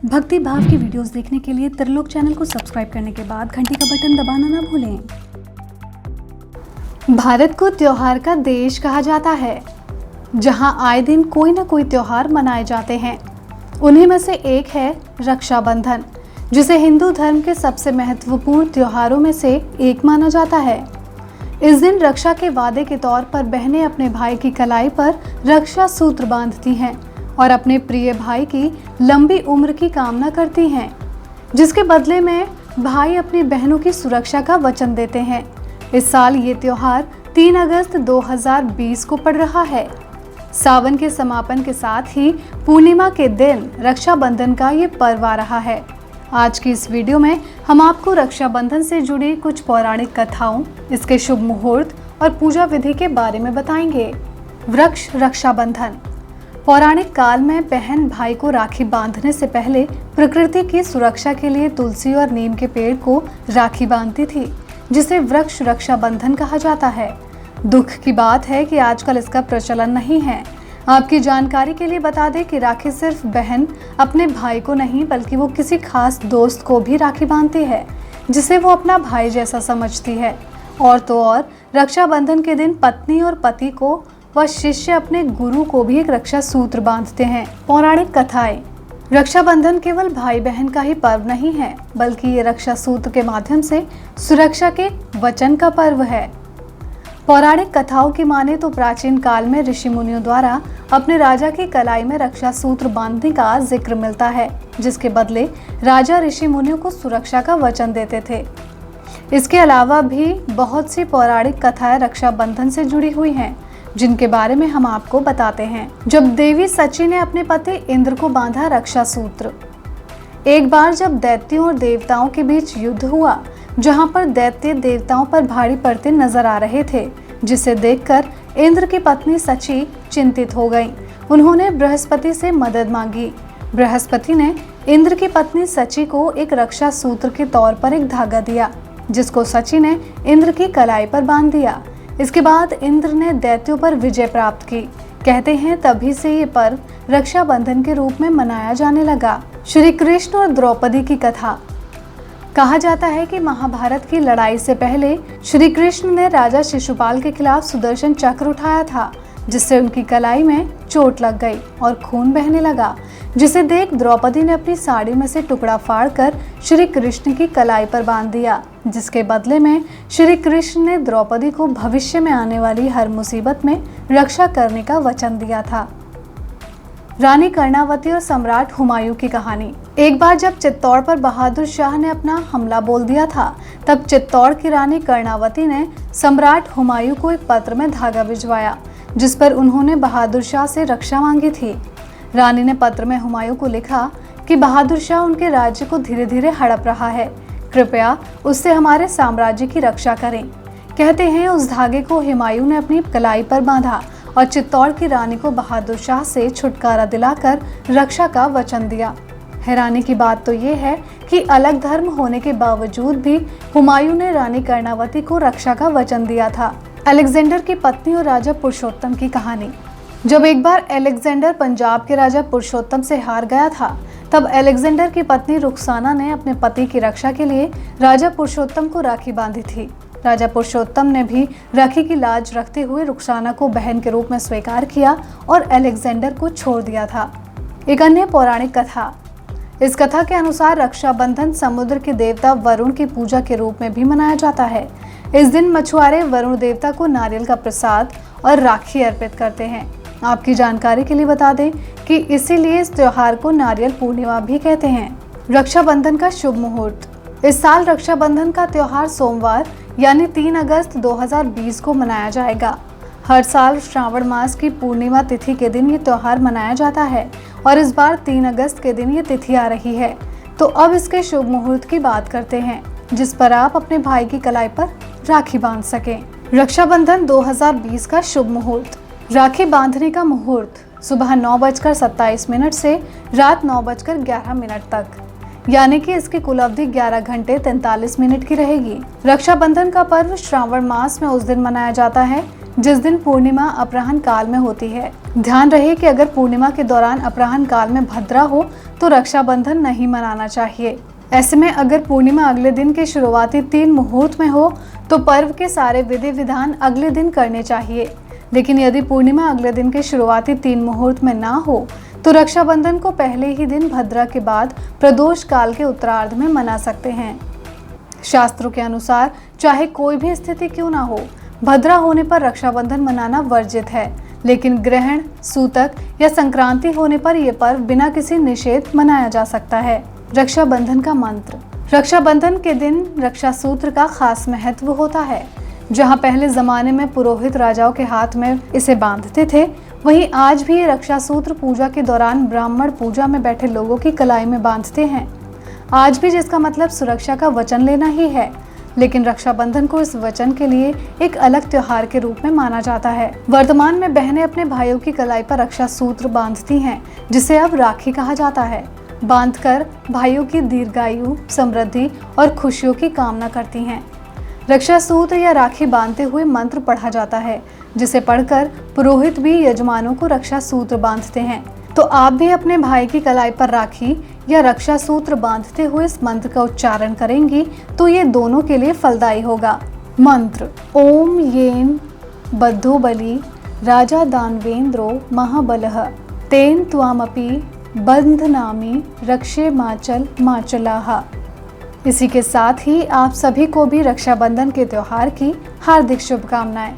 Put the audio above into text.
भक्ति भाव की वीडियोस देखने के लिए त्रिलोक चैनल को सब्सक्राइब करने के बाद घंटी का बटन दबाना ना भूलें। भारत को त्योहार का देश कहा जाता है, जहां आए दिन कोई ना कोई त्योहार मनाए जाते हैं। उन्हीं में से एक है रक्षाबंधन, जिसे हिंदू धर्म के सबसे महत्वपूर्ण त्योहारों में से एक माना जाता है। इस दिन रक्षा के वादे के तौर पर बहनें अपने भाई की कलाई पर रक्षा सूत्र बांधती हैं और अपने प्रिय भाई की लंबी उम्र की कामना करती हैं, जिसके बदले में भाई अपनी बहनों की सुरक्षा का वचन देते हैं। इस साल ये त्योहार 3 अगस्त 2020 को पड़ रहा है। सावन के समापन के साथ ही पूर्णिमा के दिन रक्षाबंधन का ये पर्व आ रहा है। आज की इस वीडियो में हम आपको रक्षाबंधन से जुड़ी कुछ पौराणिक कथाओं, इसके शुभ मुहूर्त और पूजा विधि के बारे में बताएंगे। वृक्ष रक्षाबंधन। पौराणिक काल में बहन भाई को राखी बांधने से पहले प्रकृति की सुरक्षा के लिए तुलसी और नीम के पेड़ को राखी बांधती थी, जिसे वृक्ष रक्षाबंधन कहा जाता है। दुख की बात है कि आजकल इसका प्रचलन नहीं है। आपकी जानकारी के लिए बता दें कि राखी सिर्फ बहन अपने भाई को नहीं, बल्कि वो किसी खास दोस्त को भी राखी बांधती है, जिसे वो अपना भाई जैसा समझती है। और तो और रक्षाबंधन के दिन पत्नी और पति को व शिष्य अपने गुरु को भी एक रक्षा सूत्र बांधते हैं। पौराणिक कथाएं। रक्षाबंधन केवल भाई बहन का ही पर्व नहीं है, बल्कि ये रक्षा सूत्र के माध्यम से सुरक्षा के वचन का पर्व है। पौराणिक कथाओं की माने तो प्राचीन काल में ऋषि मुनियों द्वारा अपने राजा की कलाई में रक्षा सूत्र बांधने का जिक्र मिलता है, जिसके बदले राजा ऋषि मुनियों को सुरक्षा का वचन देते थे। इसके अलावा भी बहुत सी पौराणिक कथाएं रक्षाबंधन से जुड़ी हुई हैं, जिनके बारे में हम आपको बताते हैं। जब देवी सची ने अपने पति इंद्र को बांधा रक्षा सूत्र। एक बार जब दैत्यों और देवताओं के बीच युद्ध हुआ, जहां पर दैत्य देवताओं पर भारी पड़ते नजर आ रहे थे, जिसे देखकर इंद्र की पत्नी सची चिंतित हो गईं। उन्होंने बृहस्पति से मदद मांगी। बृहस्पति ने इंद्र की पत्नी सची को एक रक्षा सूत्र के तौर पर एक धागा दिया, जिसको सची ने इंद्र की कलाई पर बांध दिया। इसके बाद इंद्र ने दैत्यों पर विजय प्राप्त की। कहते हैं तभी से ये पर्व रक्षाबंधन के रूप में मनाया जाने लगा। श्री कृष्ण और द्रौपदी की कथा। कहा जाता है कि महाभारत की लड़ाई से पहले श्री कृष्ण ने राजा शिशुपाल के खिलाफ सुदर्शन चक्र उठाया था, जिससे उनकी कलाई में चोट लग गई और खून बहने लगा, जिसे देख द्रौपदी ने अपनी साड़ी में से टुकड़ा फाड़कर श्री कृष्ण की कलाई पर बांध दिया, जिसके बदले में श्री कृष्ण ने द्रौपदी को भविष्य में आने वाली हर मुसीबत में रक्षा करने का वचन दिया था। रानी कर्णावती और सम्राट हुमायूं की कहानी। एक बार जब चित्तौड़ पर बहादुर शाह ने अपना हमला बोल दिया था, तब चित्तौड़ की रानी कर्णावती ने सम्राट हुमायूं को एक पत्र में धागा भिजवाया, जिस पर उन्होंने बहादुर शाह से रक्षा मांगी थी। रानी ने पत्र में हुमायूं को लिखा कि बहादुर शाह उनके राज्य को धीरे धीरे हड़प रहा है, कृपया उससे हमारे साम्राज्य की रक्षा करें। कहते हैं उस धागे को हुमायूं ने अपनी कलाई पर बांधा और चित्तौड़ की रानी को बहादुर शाह से छुटकारा दिलाकर रक्षा का वचन दिया। हैरानी की बात तो ये है कि अलग धर्म होने के बावजूद भी हुमायूं ने रानी कर्णावती को रक्षा का वचन दिया था। अलेक्जेंडर की पत्नी और राजा पुरुषोत्तम की कहानी। जब एक बार अलेक्जेंडर पंजाब के राजा पुरुषोत्तम से हार गया था, तब अलेक्जेंडर की पत्नी रुखसाना ने अपने पति की रक्षा के लिए राजा पुरुषोत्तम को राखी बांधी थी। राजा पुरुषोत्तम ने भी राखी की लाज रखते हुए रुखसाना को बहन के रूप में स्वीकार किया और अलेक्जेंडर को छोड़ दिया था। एक अन्य पौराणिक कथा। इस कथा के अनुसार रक्षाबंधन समुद्र के देवता वरुण की पूजा के रूप में भी मनाया जाता है। इस दिन मछुआरे वरुण देवता को नारियल का प्रसाद और राखी अर्पित करते हैं। आपकी जानकारी के लिए बता दें कि इसीलिए इस त्योहार को नारियल पूर्णिमा भी कहते हैं। रक्षाबंधन का शुभ मुहूर्त। इस साल रक्षाबंधन का त्योहार सोमवार यानी 3 अगस्त 2020 को मनाया जाएगा। हर साल श्रावण मास की पूर्णिमा तिथि के दिन ये त्योहार मनाया जाता है और इस बार 3 अगस्त के दिन ये तिथि आ रही है। तो अब इसके शुभ मुहूर्त की बात करते हैं, जिस पर आप अपने भाई की कलाई पर राखी बांध सकें। रक्षाबंधन 2020 का शुभ मुहूर्त। राखी बांधने का मुहूर्त सुबह 9:27 से रात 9:11 तक, यानी कि इसकी कुल अवधि 11 घंटे 43 मिनट की रहेगी। रक्षाबंधन का पर्व श्रावण मास में उस दिन मनाया जाता है जिस दिन पूर्णिमा अपराह्न काल में होती है। ध्यान रहे कि अगर पूर्णिमा के दौरान अपराह्न काल में भद्रा हो तो रक्षाबंधन नहीं मनाना चाहिए। ऐसे में अगर पूर्णिमा अगले दिन के शुरुआती 3 मुहूर्त में हो तो पर्व के सारे विधि विधान अगले दिन करने चाहिए। लेकिन यदि पूर्णिमा अगले दिन के शुरुआती 3 मुहूर्त में ना हो तो रक्षाबंधन को पहले ही दिन भद्रा के बाद प्रदोष काल के उत्तरार्ध में मना सकते हैं। शास्त्रों के अनुसार चाहे कोई भी स्थिति क्यों ना हो, भद्रा होने पर रक्षाबंधन मनाना वर्जित है। लेकिन ग्रहण, सूतक या संक्रांति होने पर यह पर्व बिना किसी निषेध मनाया जा सकता है। रक्षाबंधन का मंत्र। रक्षाबंधन के दिन रक्षा सूत्र का खास महत्व होता है। जहां पहले जमाने में पुरोहित राजाओं के हाथ में इसे बांधते थे, वहीं आज भी ये रक्षा सूत्र पूजा के दौरान ब्राह्मण पूजा में बैठे लोगों की कलाई में बांधते हैं। आज भी, जिसका मतलब सुरक्षा का वचन लेना ही है। लेकिन रक्षाबंधन को इस वचन के लिए एक अलग त्योहार के रूप में माना जाता है। वर्तमान में बहनें अपने भाइयों की कलाई पर रक्षा सूत्र बांधती हैं, जिसे अब राखी कहा जाता है। बांधकर भाइयों की दीर्घायु, समृद्धि और खुशियों की कामना करती हैं। रक्षा सूत्र या राखी बांधते हुए मंत्र पढ़ा जाता है, जिसे पढ़कर पुरोहित भी यजमानों को रक्षा सूत्र बांधते हैं। तो आप भी अपने भाई की कलाई पर राखी या रक्षा सूत्र बांधते हुए इस मंत्र का उच्चारण करेंगी तो ये दोनों के लिए फलदायी होगा। मंत्र। ओम येन बद्धो बलि राजा दानवेंद्रो महाबलः तेन त्वामपि बंधनामि रक्षे माचल माचलाः। इसी के साथ ही आप सभी को भी रक्षाबंधन के त्योहार की हार्दिक शुभकामनाएं।